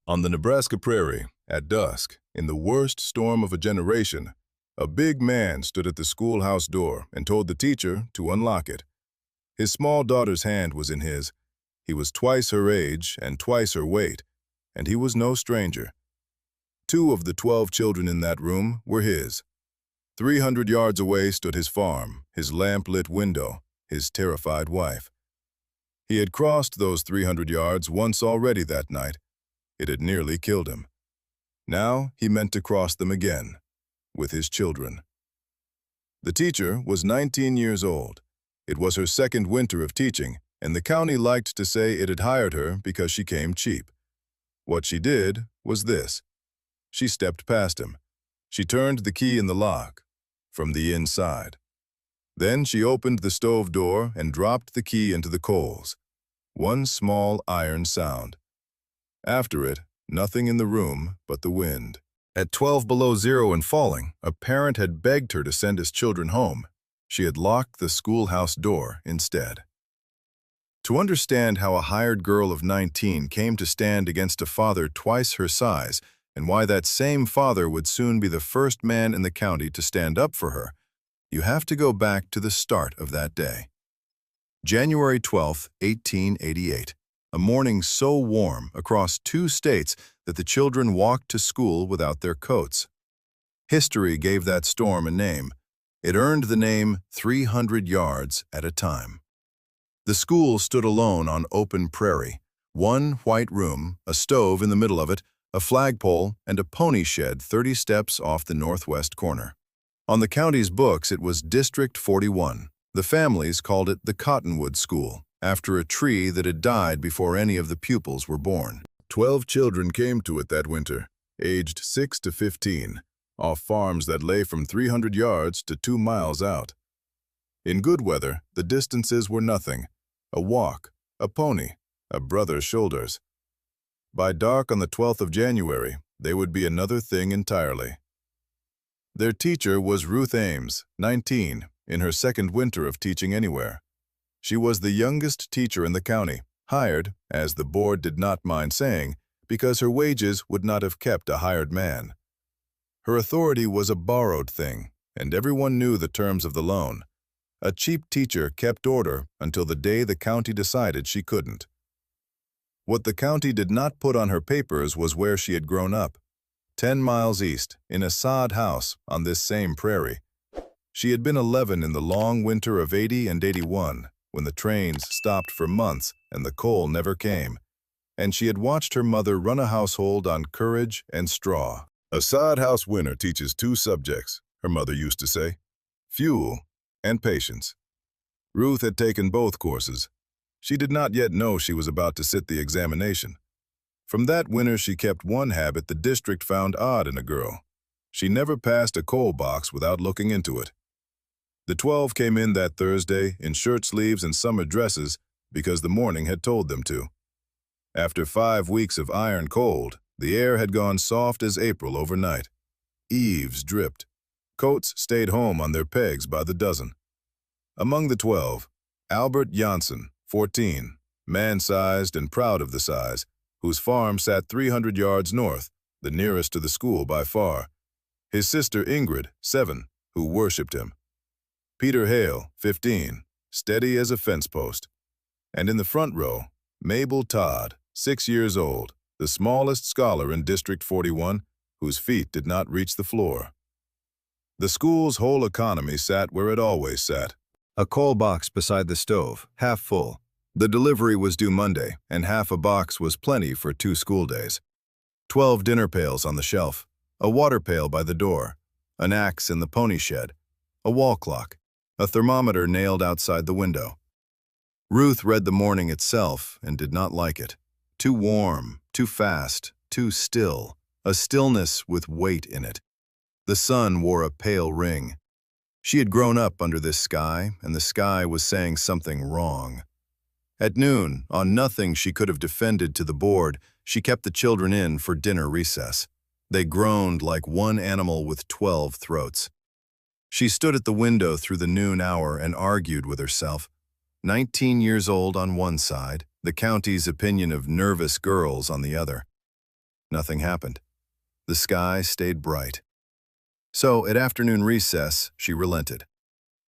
On the Nebraska prairie, at dusk, in the worst storm of a generation, a big man stood at the schoolhouse door and told the teacher to unlock it. His small daughter's hand was in his. He was twice her age and twice her weight, and he was no stranger. 2 of the 12 children in that room were his. 300 yards away stood his farm, his lamp-lit window, his terrified wife. He had crossed those 300 yards once already that night. It had nearly killed him. Now he meant to cross them again, with his children. The teacher was 19 years old. It was her second winter of teaching, and the county liked to say it had hired her because she came cheap. What she did was this. She stepped past him. She turned the key in the lock, from the inside. Then she opened the stove door and dropped the key into the coals. One small iron sound. After it, nothing in the room but the wind. At 12 below zero and falling, a parent had begged her to send his children home. She had locked the schoolhouse door instead. To understand how a hired girl of 19 came to stand against a father twice her size, and why that same father would soon be the first man in the county to stand up for her, you have to go back to the start of that day. January 12, 1888. A morning so warm across 2 states that the children walked to school without their coats. History gave that storm a name. It earned the name 300 yards at a time. The school stood alone on open prairie. 1 white room, a stove in the middle of it, a flagpole, and a pony shed 30 steps off the northwest corner. On the county's books, it was District 41. The families called it the Cottonwood School, after a tree that had died before any of the pupils were born. 12 children came to it that winter, aged 6 to 15, off farms that lay from 300 yards to 2 miles out. In good weather, the distances were nothing. A walk, a pony, a brother's shoulders. By dark on the 12th of January, they would be another thing entirely. Their teacher was Ruth Ames, 19, in her second winter of teaching anywhere. She was the youngest teacher in the county, hired, as the board did not mind saying, because her wages would not have kept a hired man. Her authority was a borrowed thing, and everyone knew the terms of the loan. A cheap teacher kept order until the day the county decided she couldn't. What the county did not put on her papers was where she had grown up. 10 miles east, in a sod house on this same prairie. She had been 11 in the long winter of 80 and 81, when the trains stopped for months and the coal never came, and she had watched her mother run a household on courage and straw. A sod house winter teaches 2 subjects, her mother used to say, fuel and patience. Ruth had taken both courses. She did not yet know she was about to sit the examination. From that winter she kept one habit the district found odd in a girl. She never passed a coal box without looking into it. The 12 came in that Thursday in shirt sleeves and summer dresses because the morning had told them to. After 5 weeks of iron cold, the air had gone soft as April overnight. Eaves dripped. Coats stayed home on their pegs by the dozen. Among the 12, Albert Janssen, 14, man-sized and proud of the size, whose farm sat 300 yards north, the nearest to the school by far. His sister Ingrid, 7, who worshipped him. Peter Hale, 15, steady as a fence post. And in the front row, Mabel Todd, 6 years old, the smallest scholar in District 41, whose feet did not reach the floor. The school's whole economy sat where it always sat. A coal box beside the stove, half full. The delivery was due Monday, and half a box was plenty for 2 school days. 12 dinner pails on the shelf, a water pail by the door, an axe in the pony shed, a wall clock, a thermometer nailed outside the window. Ruth read the morning itself and did not like it. Too warm, too fast, too still, a stillness with weight in it. The sun wore a pale ring. She had grown up under this sky, and the sky was saying something wrong. At noon, on nothing she could have defended to the board, she kept the children in for dinner recess. They groaned like one animal with 12 throats. She stood at the window through the noon hour and argued with herself. 19 years old on one side, the county's opinion of nervous girls on the other. Nothing happened. The sky stayed bright. So, at afternoon recess, she relented.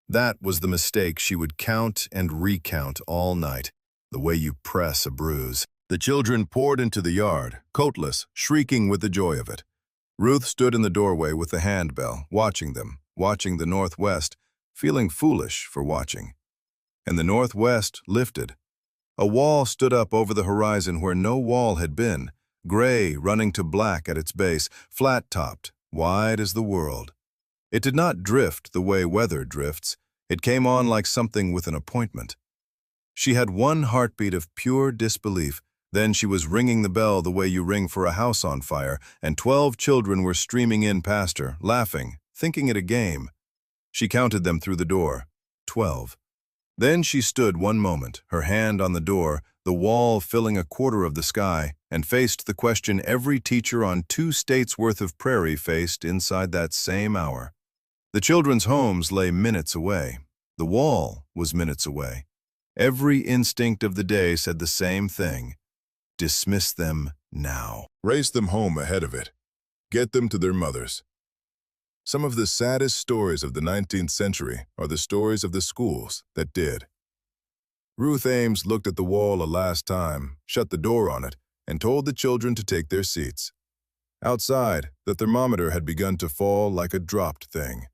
That was the mistake she would count and recount all night, the way you press a bruise. The children poured into the yard, coatless, shrieking with the joy of it. Ruth stood in the doorway with the handbell, watching them, watching the northwest, feeling foolish for watching. And the northwest lifted. A wall stood up over the horizon where no wall had been, gray running to black at its base, flat-topped, wide as the world. It did not drift the way weather drifts. It came on like something with an appointment. She had one heartbeat of pure disbelief. Then she was ringing the bell the way you ring for a house on fire, and 12 children were streaming in past her, laughing, thinking it a game. She counted them through the door. 12. Then she stood one moment, her hand on the door, the wall filling a quarter of the sky, and faced the question every teacher on 2 states' worth of prairie faced inside that same hour. The children's homes lay minutes away. The wall was minutes away. Every instinct of the day said the same thing. Dismiss them now. Race them home ahead of it. Get them to their mothers. Some of the saddest stories of the 19th century are the stories of the schools that did. Ruth Ames looked at the wall a last time, shut the door on it, and told the children to take their seats. Outside, the thermometer had begun to fall like a dropped thing.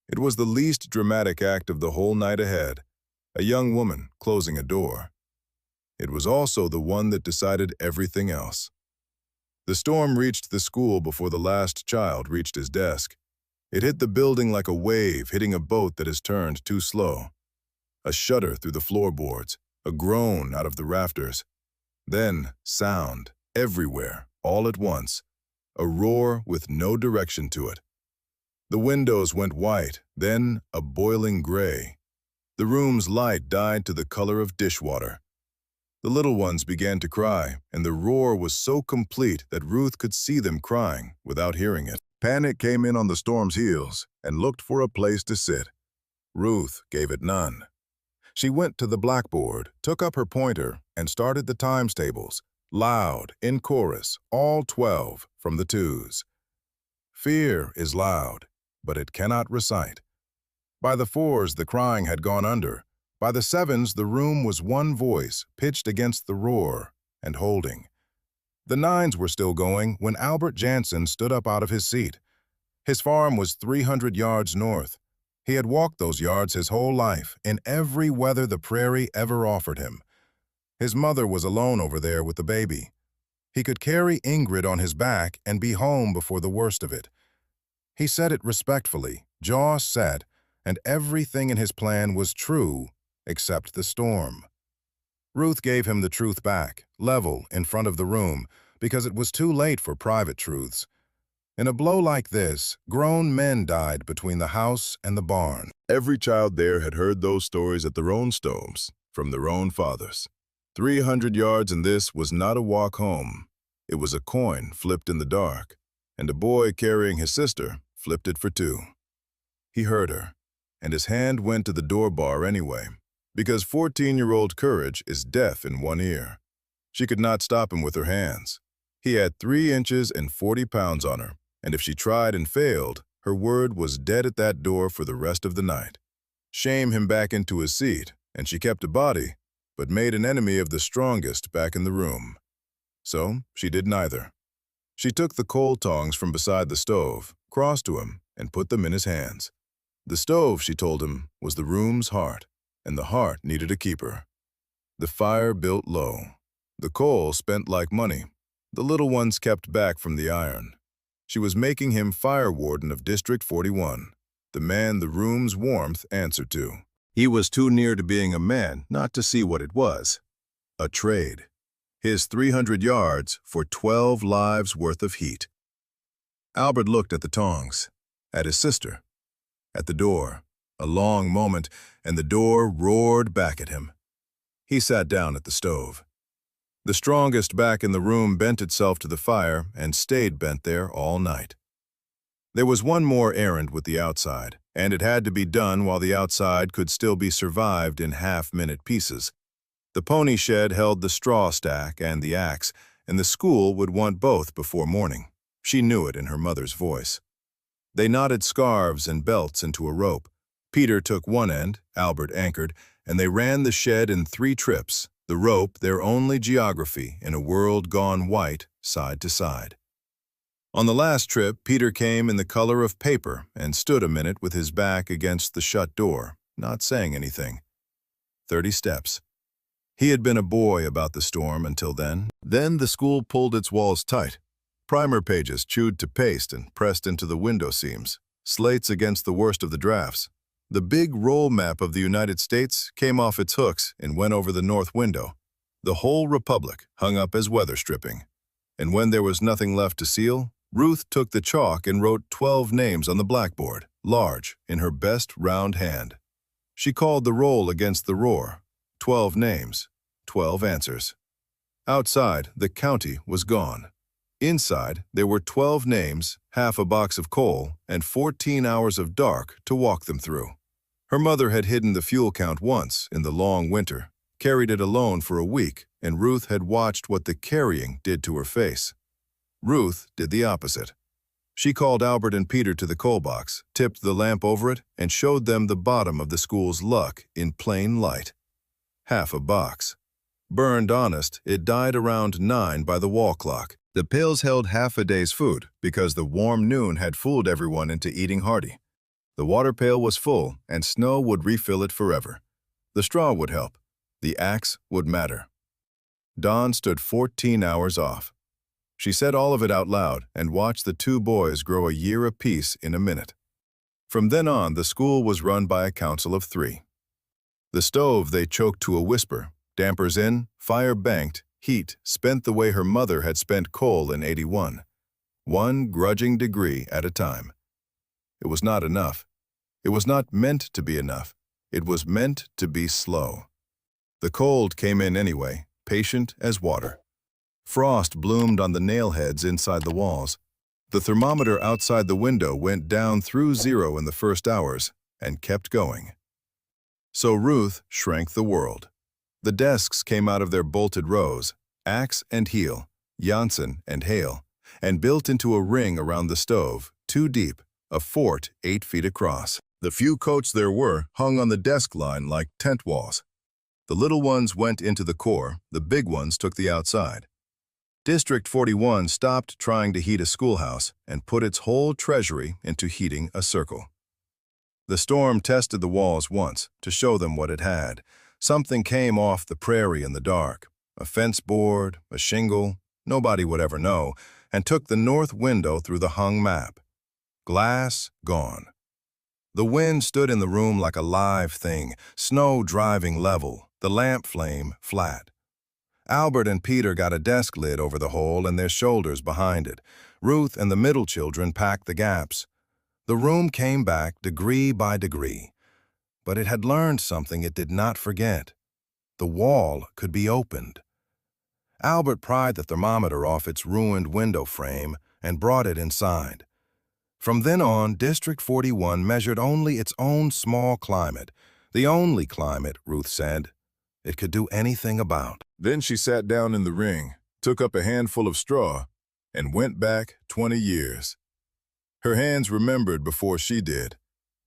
It was the least dramatic act of the whole night ahead, a young woman closing a door. It was also the one that decided everything else. The storm reached the school before the last child reached his desk. It hit the building like a wave hitting a boat that has turned too slow. A shudder through the floorboards, a groan out of the rafters. Then sound, everywhere, all at once. A roar with no direction to it. The windows went white, then a boiling gray. The room's light died to the color of dishwater. The little ones began to cry, and the roar was so complete that Ruth could see them crying without hearing it. Panic came in on the storm's heels and looked for a place to sit. Ruth gave it none. She went to the blackboard, took up her pointer, and started the times tables, loud, in chorus, all 12 from the 2s. Fear is loud, but it cannot recite. By the 4s, the crying had gone under. By the 7s, the room was one voice, pitched against the roar, and holding. The 9s were still going when Albert Jansen stood up out of his seat. His farm was 300 yards north. He had walked those yards his whole life, in every weather the prairie ever offered him. His mother was alone over there with the baby. He could carry Ingrid on his back and be home before the worst of it. He said it respectfully, jaw set, and everything in his plan was true except the storm. Ruth gave him the truth back, level, in front of the room, because it was too late for private truths. In a blow like this, grown men died between the house and the barn. Every child there had heard those stories at their own stoves, from their own fathers. 300 yards and this was not a walk home. It was a coin flipped in the dark, and a boy carrying his sister flipped it for 2. He heard her, and his hand went to the door bar anyway, because 14-year-old courage is deaf in one ear. She could not stop him with her hands. He had 3 inches and 40 pounds on her, and if she tried and failed, her word was dead at that door for the rest of the night. Shame him back into his seat, and she kept a body, but made an enemy of the strongest back in the room. So she did neither. She took the coal tongs from beside the stove, crossed to him, and put them in his hands. The stove, she told him, was the room's heart, and the heart needed a keeper. The fire built low. The coal spent like money. The little ones kept back from the iron. She was making him fire warden of District 41, the man the room's warmth answered to. He was too near to being a man not to see what it was. A trade. His 300 yards for 12 lives' worth of heat. Albert looked at the tongs, at his sister, at the door. A long moment, and the door roared back at him. He sat down at the stove. The strongest back in the room bent itself to the fire and stayed bent there all night. There was one more errand with the outside, and it had to be done while the outside could still be survived in half-minute pieces. The pony shed held the straw stack and the axe, and the school would want both before morning. She knew it in her mother's voice. They knotted scarves and belts into a rope. Peter took one end, Albert anchored, and they ran the shed in 3 trips, the rope their only geography in a world gone white side to side. On the last trip, Peter came in the color of paper and stood a minute with his back against the shut door, not saying anything. 30 steps. He had been a boy about the storm until then. Then the school pulled its walls tight. Primer pages chewed to paste and pressed into the window seams. Slates against the worst of the drafts. The big roll map of the United States came off its hooks and went over the north window. The whole republic hung up as weather stripping. And when there was nothing left to seal, Ruth took the chalk and wrote 12 names on the blackboard, large, in her best round hand. She called the roll against the roar. 12 names, 12 answers. Outside, the county was gone. Inside, there were 12 names, half a box of coal, and 14 hours of dark to walk them through. Her mother had hidden the fuel count once in the long winter, carried it alone for a week, and Ruth had watched what the carrying did to her face. Ruth did the opposite. She called Albert and Peter to the coal box, tipped the lamp over it, and showed them the bottom of the school's luck in plain light. Half a box. Burned honest, it died around 9 by the wall clock. The pills held half a day's food because the warm noon had fooled everyone into eating hearty. The water pail was full, and snow would refill it forever. The straw would help. The axe would matter. Dawn stood 14 hours off. She said all of it out loud and watched the 2 boys grow a year apiece in a minute. From then on, the school was run by a council of 3. The stove they choked to a whisper, dampers in, fire banked, heat spent the way her mother had spent coal in '81, 1 grudging degree at a time. It was not enough. It was not meant to be enough. It was meant to be slow. The cold came in anyway, patient as water. Frost bloomed on the nail heads inside the walls. The thermometer outside the window went down through 0 in the first hours and kept going. So Ruth shrank the world. The desks came out of their bolted rows, axe and heel, Janssen and Hale, and built into a ring around the stove, 2 deep, a fort 8 feet across. The few coats there were hung on the desk line like tent walls. The little ones went into the core, the big ones took the outside. District 41 stopped trying to heat a schoolhouse and put its whole treasury into heating a circle. The storm tested the walls once to show them what it had. Something came off the prairie in the dark, a fence board, a shingle, nobody would ever know, and took the north window through the hung map. Glass gone. The wind stood in the room like a live thing, snow driving level, the lamp flame flat. Albert and Peter got a desk lid over the hole and their shoulders behind it. Ruth and the middle children packed the gaps. The room came back degree by degree. But it had learned something it did not forget. The wall could be opened. Albert pried the thermometer off its ruined window frame and brought it inside. From then on, District 41 measured only its own small climate, the only climate, Ruth said, it could do anything about. Then she sat down in the ring, took up a handful of straw, and went back 20 years. Her hands remembered before she did.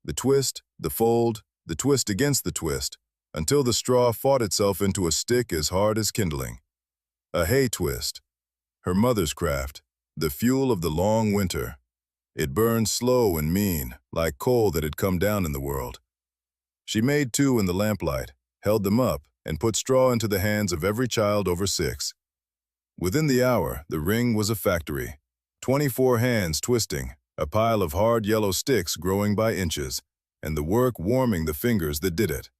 The twist, the fold, the twist against the twist, until the straw fought itself into a stick as hard as kindling. A hay twist. Her mother's craft, the fuel of the long winter. It burned slow and mean, like coal that had come down in the world. She made 2 in the lamplight, held them up, and put straw into the hands of every child over 6. Within the hour, the ring was a factory. 24 hands twisting, a pile of hard yellow sticks growing by inches, and the work warming the fingers that did it.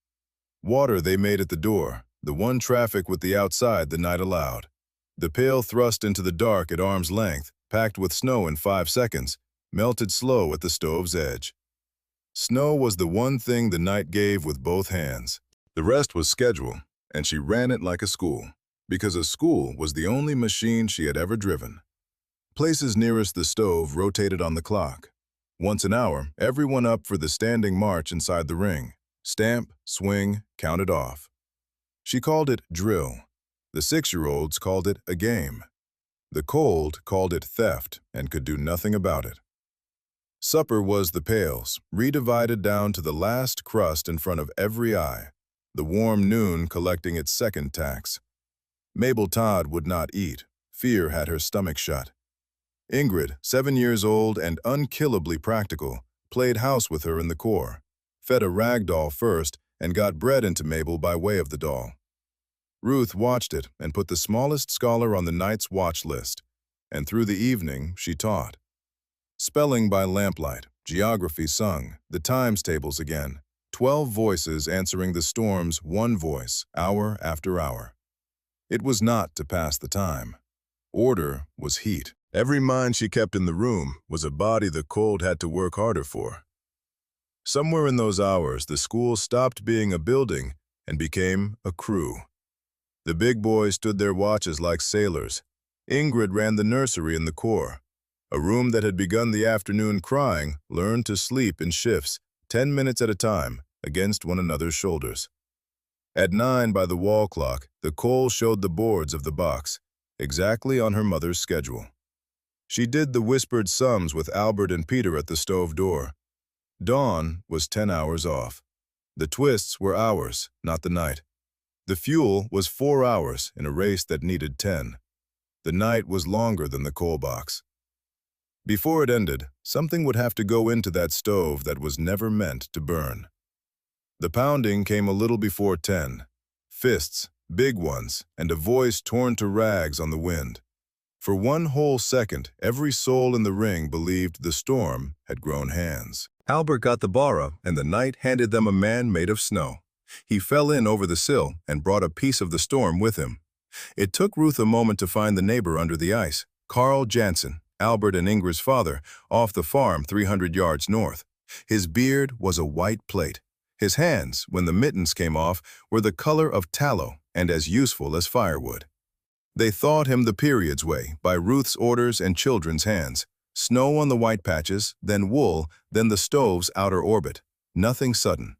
Water they made at the door, the one traffic with the outside the night allowed. The pail thrust into the dark at arm's length, packed with snow in 5 seconds, melted slow at the stove's edge. Snow was the one thing the night gave with both hands. The rest was schedule, and she ran it like a school, because a school was the only machine she had ever driven. Places nearest the stove rotated on the clock. Once an hour, everyone up for the standing march inside the ring. Stamp, swing, counted off. She called it drill. The 6-year-olds called it a game. The cold called it theft and could do nothing about it. Supper was the pails, redivided down to the last crust in front of every eye, the warm noon collecting its second tax. Mabel Todd would not eat. Fear had her stomach shut. Ingrid, 7 years old and unkillably practical, played house with her in the core, fed a rag doll first, and got bread into Mabel by way of the doll. Ruth watched it and put the smallest scholar on the night's watch list, and through the evening she taught. Spelling by lamplight, geography sung, the times tables again, 12 voices answering the storm's one voice, hour after hour. It was not to pass the time. Order was heat. Every mind she kept in the room was a body the cold had to work harder for. Somewhere in those hours, the school stopped being a building and became a crew. The big boys stood their watches like sailors. Ingrid ran the nursery in the core. A room that had begun the afternoon crying learned to sleep in shifts, 10 minutes at a time, against one another's shoulders. At 9 by the wall clock, the coal showed the boards of the box, exactly on her mother's schedule. She did the whispered sums with Albert and Peter at the stove door. Dawn was 10 hours off. The twists were hours, not the night. The fuel was 4 hours in a race that needed 10. The night was longer than the coal box. Before it ended, something would have to go into that stove that was never meant to burn. The pounding came a little before 10. Fists, big ones, and a voice torn to rags on the wind. For one whole second, every soul in the ring believed the storm had grown hands. Albert got the bara, and the night handed them a man made of snow. He fell in over the sill and brought a piece of the storm with him. It took Ruth a moment to find the neighbor under the ice, Carl Jansen, Albert and Ingrid's father, off the farm 300 yards north. His beard was a white plate. His hands, when the mittens came off, were the color of tallow and as useful as firewood. They thawed him the period's way, by Ruth's orders and children's hands. Snow on the white patches, then wool, then the stove's outer orbit. Nothing sudden.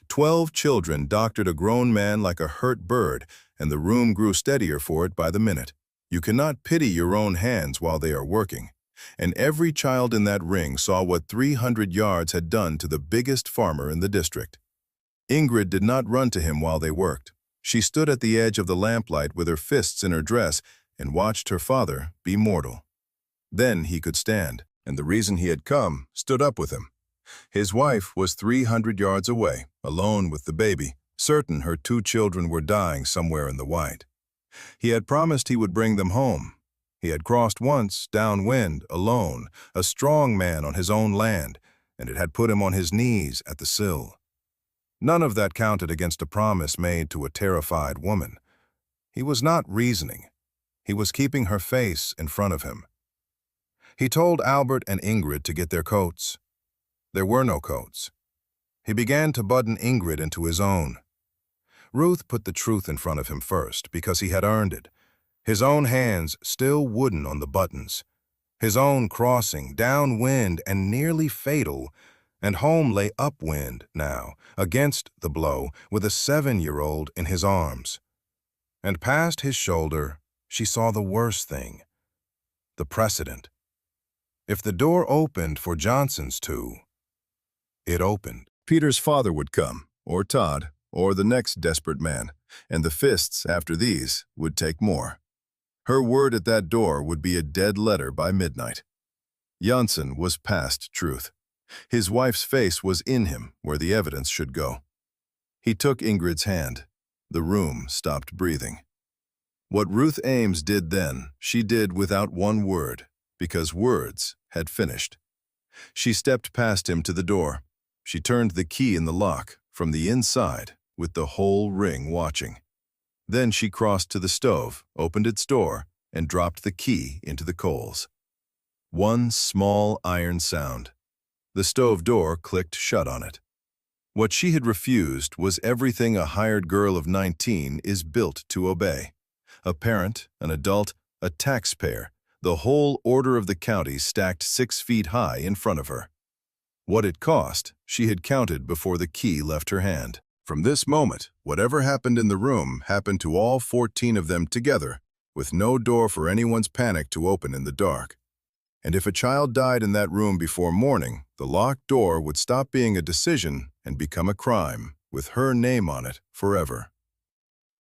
12 children doctored a grown man like a hurt bird, and the room grew steadier for it by the minute. You cannot pity your own hands while they are working. And every child in that ring saw what 300 yards had done to the biggest farmer in the district. Ingrid did not run to him while they worked. She stood at the edge of the lamplight with her fists in her dress and watched her father be mortal. Then he could stand, and the reason he had come stood up with him. His wife was 300 yards away, alone with the baby, certain her 2 children were dying somewhere in the white. He had promised he would bring them home. He had crossed once, downwind, alone, a strong man on his own land, and it had put him on his knees at the sill. None of that counted against a promise made to a terrified woman. He was not reasoning. He was keeping her face in front of him. He told Albert and Ingrid to get their coats. There were no coats. He began to button Ingrid into his own. Ruth put the truth in front of him first, because he had earned it. His own hands still wooden on the buttons. His own crossing, downwind and nearly fatal, and home lay upwind now, against the blow, with a 7-year-old in his arms. And past his shoulder, she saw the worst thing, the precedent. If the door opened for Johnson's 2, it opened. Peter's father would come, or Todd, or the next desperate man, and the fists after these would take more. Her word at that door would be a dead letter by midnight. Janssen was past truth. His wife's face was in him where the evidence should go. He took Ingrid's hand. The room stopped breathing. What Ruth Ames did then, she did without one word, because words had finished. She stepped past him to the door. She turned the key in the lock from the inside with the whole ring watching. Then she crossed to the stove, opened its door, and dropped the key into the coals. One small iron sound. The stove door clicked shut on it. What she had refused was everything a hired girl of 19 is built to obey. A parent, an adult, a taxpayer, the whole order of the county stacked 6 feet high in front of her. What it cost, she had counted before the key left her hand. From this moment, whatever happened in the room happened to all 14 of them together, with no door for anyone's panic to open in the dark. And if a child died in that room before morning, the locked door would stop being a decision and become a crime, with her name on it forever.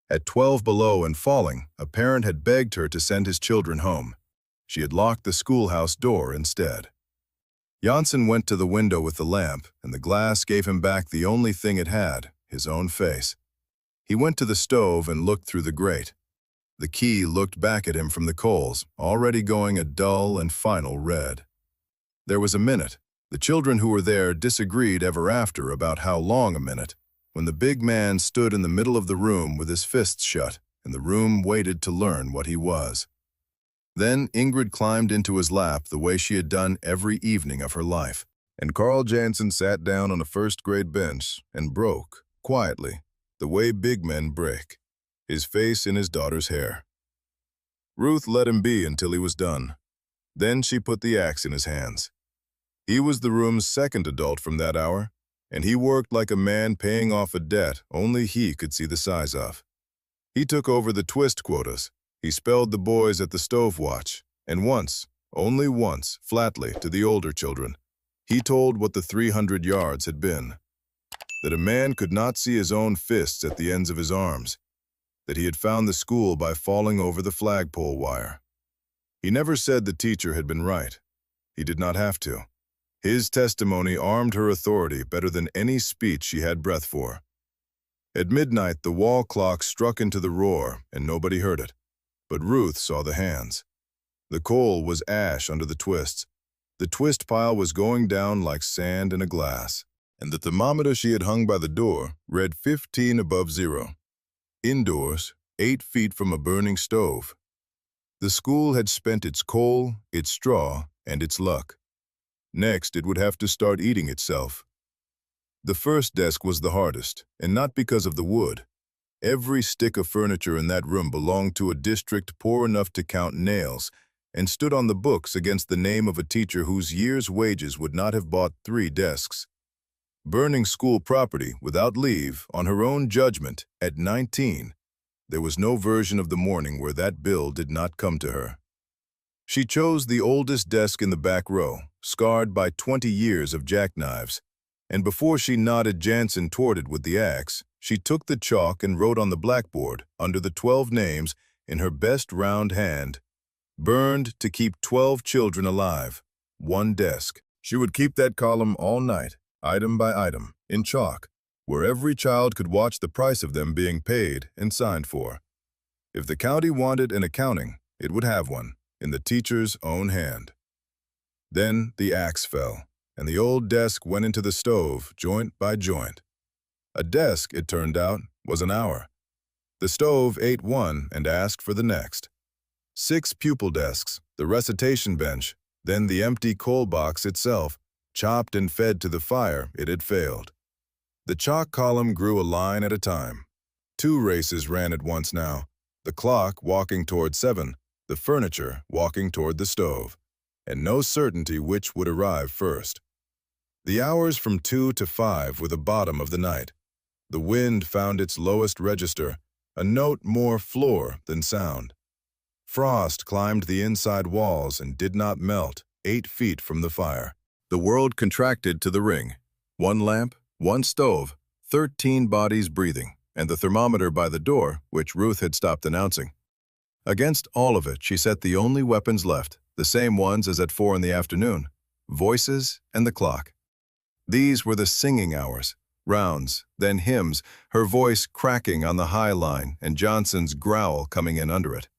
At 12 below and falling, a parent had begged her to send his children home. She had locked the schoolhouse door instead. Janssen went to the window with the lamp, and the glass gave him back the only thing it had, his own face. He went to the stove and looked through the grate. The key looked back at him from the coals, already going a dull and final red. There was a minute. The children who were there disagreed ever after about how long a minute, when the big man stood in the middle of the room with his fists shut, and the room waited to learn what he was. Then Ingrid climbed into his lap the way she had done every evening of her life, and Carl Jansen sat down on a first-grade bench and broke, quietly, the way big men break, his face in his daughter's hair. Ruth let him be until he was done. Then she put the axe in his hands. He was the room's second adult from that hour, and he worked like a man paying off a debt only he could see the size of. He took over the twist quotas. He spelled the boys at the stove watch, and once, only once, flatly to the older children, he told what the 300 yards had been. That a man could not see his own fists at the ends of his arms. That he had found the school by falling over the flagpole wire. He never said the teacher had been right. He did not have to. His testimony armed her authority better than any speech she had breath for. At midnight, the wall clock struck into the roar, and nobody heard it. But Ruth saw the hands. The coal was ash under the twists. The twist pile was going down like sand in a glass, and the thermometer she had hung by the door read 15 above zero. Indoors, 8 feet from a burning stove. The school had spent its coal, its straw, and its luck. Next, it would have to start eating itself. The first desk was the hardest, and not because of the wood. Every stick of furniture in that room belonged to a district poor enough to count nails and stood on the books against the name of a teacher whose year's wages would not have bought 3 desks. Burning school property without leave on her own judgment at 19, there was no version of the morning where that bill did not come to her. She chose the oldest desk in the back row, scarred by 20 years of jackknives, and before she nodded Jansen toward it with the axe, she took the chalk and wrote on the blackboard, under the 12 names, in her best round hand, "Burned to keep 12 children alive, 1 desk." She would keep that column all night, item by item, in chalk, where every child could watch the price of them being paid and signed for. If the county wanted an accounting, it would have one, in the teacher's own hand. Then the axe fell, and the old desk went into the stove, joint by joint. A desk, it turned out, was an hour. The stove ate one and asked for the next. 6 pupil desks, the recitation bench, then the empty coal box itself, chopped and fed to the fire, it had failed. The chalk column grew a line at a time. 2 races ran at once now, the clock walking toward 7, the furniture walking toward the stove, and no certainty which would arrive first. The hours from 2 to 5 were the bottom of the night. The wind found its lowest register, a note more floor than sound. Frost climbed the inside walls and did not melt 8 feet from the fire. The world contracted to the ring. 1 lamp, 1 stove, 13 bodies breathing, and the thermometer by the door, which Ruth had stopped announcing. Against all of it, she set the only weapons left, the same ones as at 4 in the afternoon, voices and the clock. These were the singing hours, rounds, then hymns, her voice cracking on the high line and Johnson's growl coming in under it.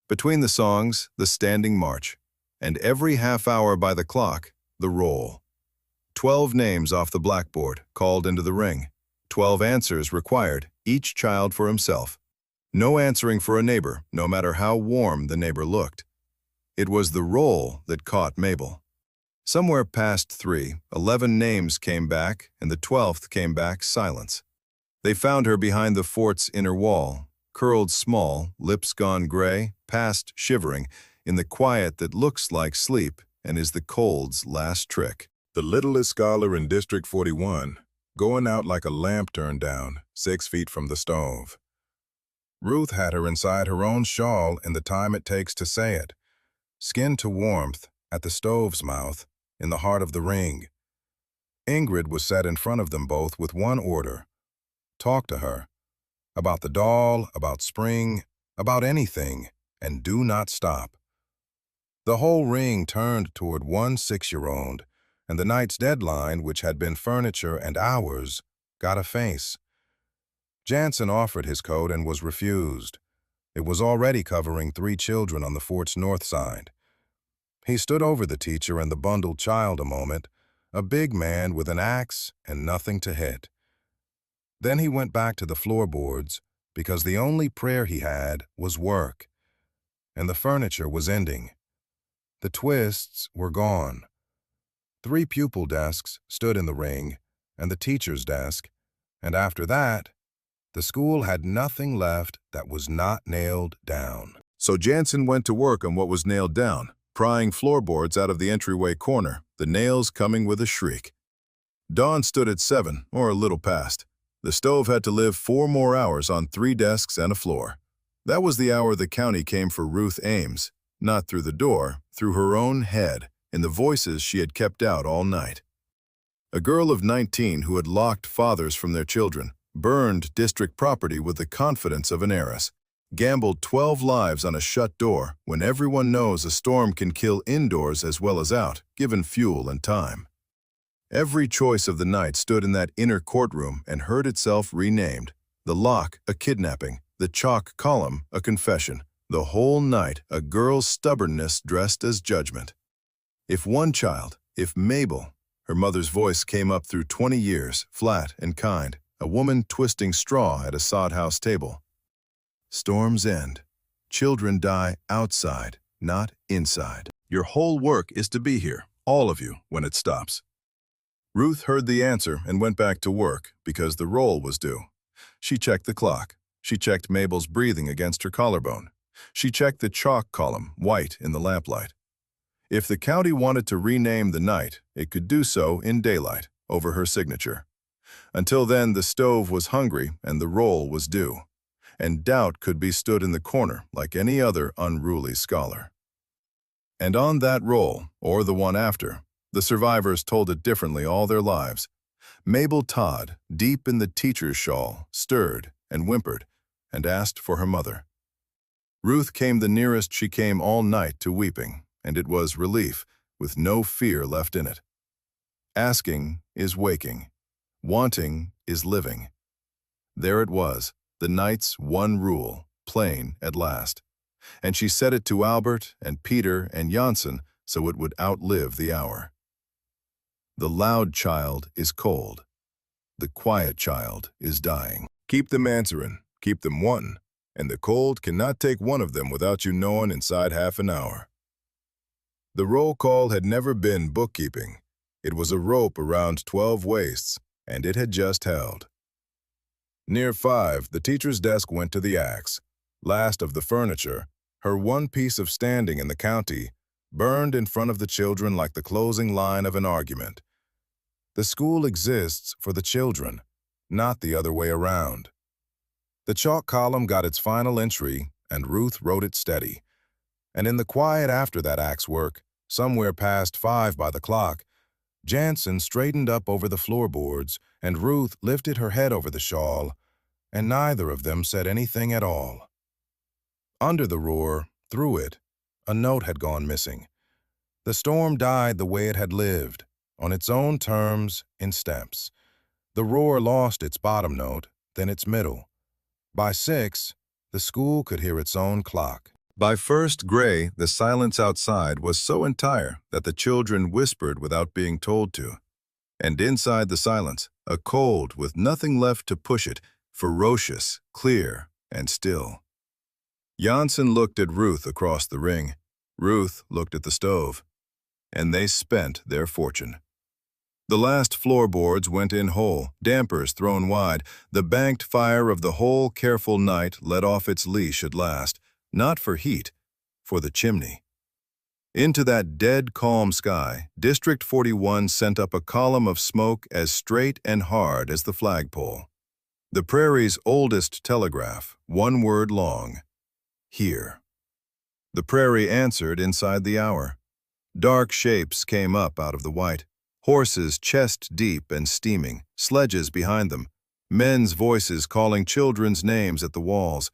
Between the songs, the standing march, and every half hour by the clock, the roll. 12 names off the blackboard, called into the ring. 12 answers required, each child for himself. No answering for a neighbor, no matter how warm the neighbor looked. It was the roll that caught Mabel. Somewhere past 3, 11 names came back, and the 12th came back silence. They found her behind the fort's inner wall, curled small, lips gone gray, past shivering, in the quiet that looks like sleep and is the cold's last trick. The littlest scholar in District 41, going out like a lamp turned down, 6 feet from the stove. Ruth had her inside her own shawl in the time it takes to say it, skin to warmth, at the stove's mouth, in the heart of the ring. Ingrid was set in front of them both with one order: talk to her. About the doll, about spring, about anything, and do not stop. The whole ring turned toward one 6-year-old, and the night's deadline, which had been furniture and hours, got a face. Jansen offered his coat and was refused. It was already covering 3 children on the fort's north side. He stood over the teacher and the bundled child a moment, a big man with an axe and nothing to hit. Then he went back to the floorboards, because the only prayer he had was work, and the furniture was ending. The twists were gone. 3 pupil desks stood in the ring, and the teacher's desk, and after that, the school had nothing left that was not nailed down. So Jansen went to work on what was nailed down, prying floorboards out of the entryway corner, the nails coming with a shriek. Dawn stood at 7, or a little past. The stove had to live 4 more hours on 3 desks and a floor. That was the hour the county came for Ruth Ames, not through the door, through her own head, in the voices she had kept out all night. A girl of 19 who had locked fathers from their children, burned district property with the confidence of an heiress, gambled 12 lives on a shut door when everyone knows a storm can kill indoors as well as out, given fuel and time. Every choice of the night stood in that inner courtroom and heard itself renamed. The lock, a kidnapping; the chalk column, a confession; the whole night, a girl's stubbornness dressed as judgment. If one child, if Mabel, her mother's voice came up through 20 years, flat and kind, a woman twisting straw at a sod house table. Storms end. Children die outside, not inside. Your whole work is to be here, all of you, when it stops. Ruth heard the answer and went back to work because the roll was due. She checked the clock. She checked Mabel's breathing against her collarbone. She checked the chalk column, white in the lamplight. If the county wanted to rename the night, it could do so in daylight, over her signature. Until then, the stove was hungry and the roll was due, and doubt could be stood in the corner like any other unruly scholar. And on that roll, or the one after, the survivors told it differently all their lives. Mabel Todd, deep in the teacher's shawl, stirred and whimpered and asked for her mother. Ruth came the nearest she came all night to weeping, and it was relief, with no fear left in it. Asking is waking. Wanting is living. There it was, the night's one rule, plain at last. And she said it to Albert and Peter and Janssen so it would outlive the hour. The loud child is cold. The quiet child is dying. Keep them answering, keep them wanting, and the cold cannot take one of them without you knowing inside half an hour. The roll call had never been bookkeeping. It was a rope around 12 waists, and it had just held. Near 5, the teacher's desk went to the axe. Last of the furniture, her one piece of standing in the county, burned in front of the children like the closing line of an argument. The school exists for the children, not the other way around. The chalk column got its final entry, and Ruth wrote it steady. And in the quiet after that axe work, somewhere past 5 by the clock, Jansen straightened up over the floorboards, and Ruth lifted her head over the shawl, and neither of them said anything at all. Under the roar, through it, a note had gone missing. The storm died the way it had lived, on its own terms, in steps. The roar lost its bottom note, then its middle. By 6, the school could hear its own clock. By first gray, the silence outside was so entire that the children whispered without being told to. And inside the silence, a cold with nothing left to push it, ferocious, clear, and still. Janssen looked at Ruth across the ring. Ruth looked at the stove. And they spent their fortune. The last floorboards went in whole, dampers thrown wide. The banked fire of the whole careful night let off its leash at last, not for heat, for the chimney. Into that dead calm sky, District 41 sent up a column of smoke as straight and hard as the flagpole. The prairie's oldest telegraph, one word long. Here. The prairie answered inside the hour. Dark shapes came up out of the white. Horses chest deep and steaming, sledges behind them. Men's voices calling children's names at the walls.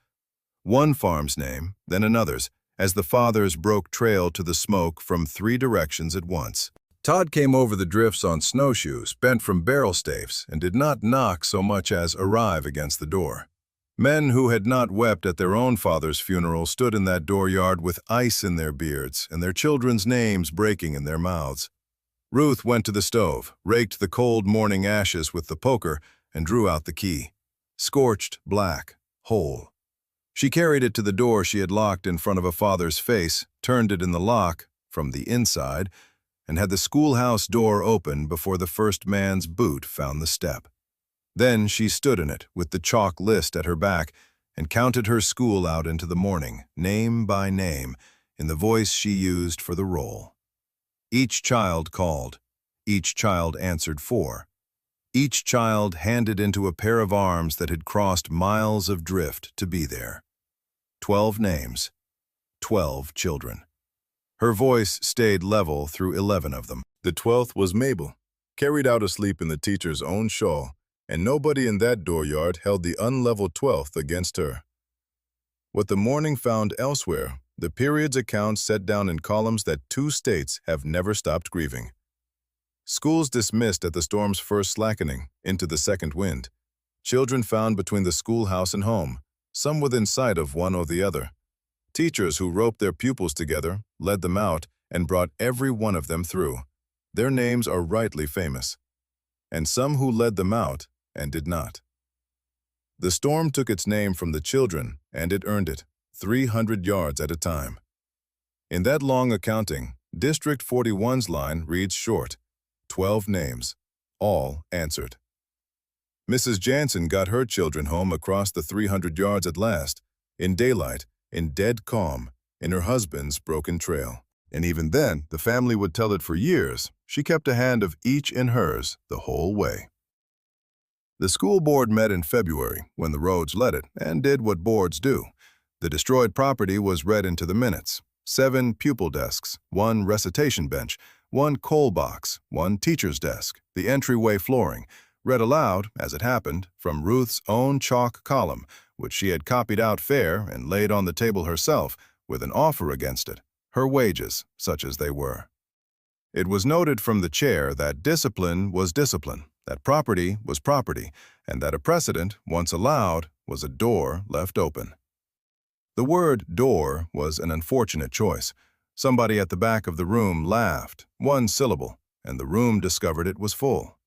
One farm's name, then another's, as the fathers broke trail to the smoke from 3 directions at once. Todd came over the drifts on snowshoes, bent from barrel staves, and did not knock so much as arrive against the door. Men who had not wept at their own father's funeral stood in that dooryard with ice in their beards and their children's names breaking in their mouths. Ruth went to the stove, raked the cold morning ashes with the poker, and drew out the key. Scorched black, whole. She carried it to the door she had locked in front of a father's face, turned it in the lock, from the inside, and had the schoolhouse door open before the first man's boot found the step. Then she stood in it, with the chalk list at her back, and counted her school out into the morning, name by name, in the voice she used for the roll. Each child called. Each child answered for. Each child handed into a pair of arms that had crossed miles of drift to be there. 12 names. 12 children. Her voice stayed level through 11 of them. The 12th was Mabel, carried out asleep in the teacher's own shawl, and nobody in that dooryard held the unlevel 12th against her. What the morning found elsewhere, the period's accounts set down in columns that 2 states have never stopped grieving. Schools dismissed at the storm's first slackening, into the second wind. Children found between the schoolhouse and home, some within sight of one or the other. Teachers who roped their pupils together, led them out, and brought every one of them through. Their names are rightly famous. And some who led them out and did not. The storm took its name from the children, and it earned it, 300 yards at a time. In that long accounting, District 41's line reads short, 12 names, all answered. Mrs. Jansen got her children home across the 300 yards at last, in daylight, in dead calm, in her husband's broken trail. And even then, the family would tell it for years, she kept a hand of each in hers the whole way. The school board met in February, when the roads let it, and did what boards do. The destroyed property was read into the minutes. 7 pupil desks, 1 recitation bench, 1 coal box, 1 teacher's desk, the entryway flooring, read aloud, as it happened, from Ruth's own chalk column, which she had copied out fair and laid on the table herself, with an offer against it, her wages, such as they were. It was noted from the chair that discipline was discipline, that property was property, and that a precedent, once allowed, was a door left open. The word door was an unfortunate choice. Somebody at the back of the room laughed, 1 syllable, and the room discovered it was full.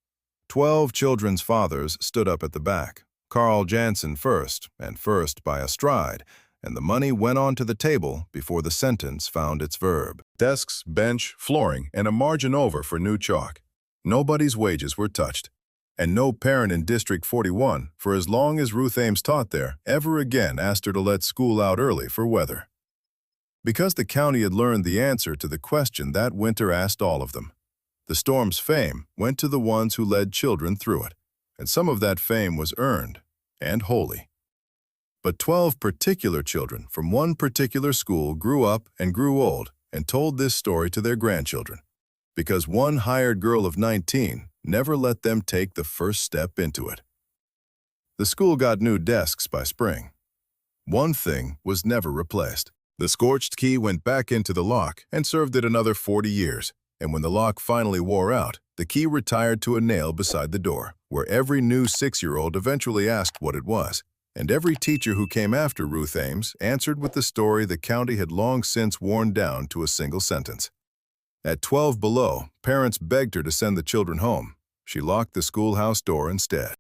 12 children's fathers stood up at the back, Carl Jansen first, and first by a stride, and the money went on to the table before the sentence found its verb. Desks, bench, flooring, and a margin over for new chalk. Nobody's wages were touched, and no parent in District 41, for as long as Ruth Ames taught there, ever again asked her to let school out early for weather. Because the county had learned the answer to the question that winter asked all of them. The storm's fame went to the ones who led children through it, and some of that fame was earned and holy. But 12 particular children from one particular school grew up and grew old and told this story to their grandchildren, because one hired girl of 19 never let them take the first step into it. The school got new desks by spring. One thing was never replaced. The scorched key went back into the lock and served it another 40 years, and when the lock finally wore out, the key retired to a nail beside the door, where every new 6-year-old eventually asked what it was. And every teacher who came after Ruth Ames answered with the story the county had long since worn down to a single sentence. At 12 below, parents begged her to send the children home. She locked the schoolhouse door instead.